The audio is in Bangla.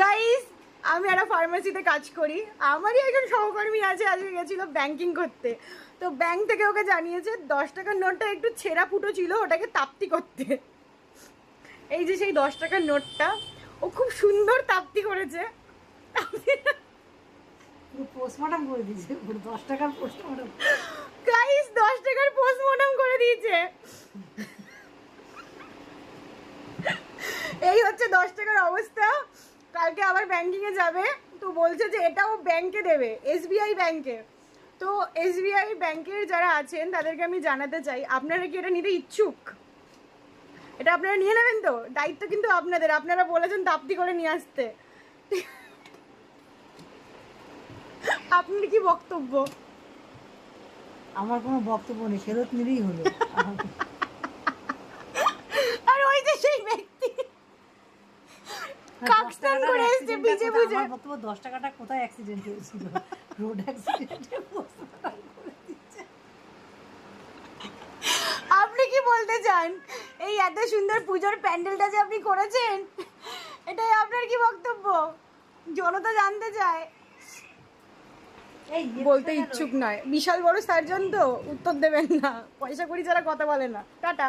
গাইস, আমি একটা ফার্মেসিতে কাজ করি। আমারই একজন সহকর্মী আছে, আজকে গেছিল ব্যাংকিং করতে। তো ব্যাংক থেকে ওকে জানিয়েছে 10 টাকার নোটটা একটু ছেঁড়া ফুটো ছিল, ওটাকে তাপ্তি করতে। এই যে সেই 10 টাকার নোটটা ও খুব সুন্দর তাপ্তি করেছে। পোস্টমর্টম করে দিয়েছে, 10 টাকার পোস্টমর্টম। গাইস, 10 টাকার পোস্টমর্টম করে দিয়েছে। এই হচ্ছে 10 টাকার অবস্থা। কালকে আবার ব্যাংকিং এ যাবে, তো বলছে যে এটাও ব্যাংকে দেবে, এসবিআই ব্যাংকে। তো এসবিআই ব্যাংকের যারা আছেন তাদেরকে আমি জানাতে চাই, আপনারা কি এটা নিতে ইচ্ছুক? এটা আপনারা নিয়ে নেবেন তো? দায়িত্ব কিন্তু আপনাদের, আপনারা বলেছেন তাপ্তি করে নিয়ে আসতে। আপনার কি বক্তব্য? আমার কোনো বক্তব্য নেই, ফেরত নিলেই হলো। আর ওই যে সেই ব্যক্তি কাকস্থান করে এসেছে ভিজে ভিজে। আমার বক্তব্য 10 টাকাটা কোথায় অ্যাক্সিডেন্ট হয়েছিল? রোড অ্যাক্সিডেন্টে আপনি কি বলতে চান এই এত সুন্দর পুজোর প্যান্ডেলটা যে আপনি করেছেন, এটাই আপনার কি বক্তব্য? জনতা জানতে চায়। বলতে ইচ্ছুক নয়, বিশাল বড় সার্জন তো উত্তর দেবেন না, পয়সা করি যারা কথা বলে না। টাটা।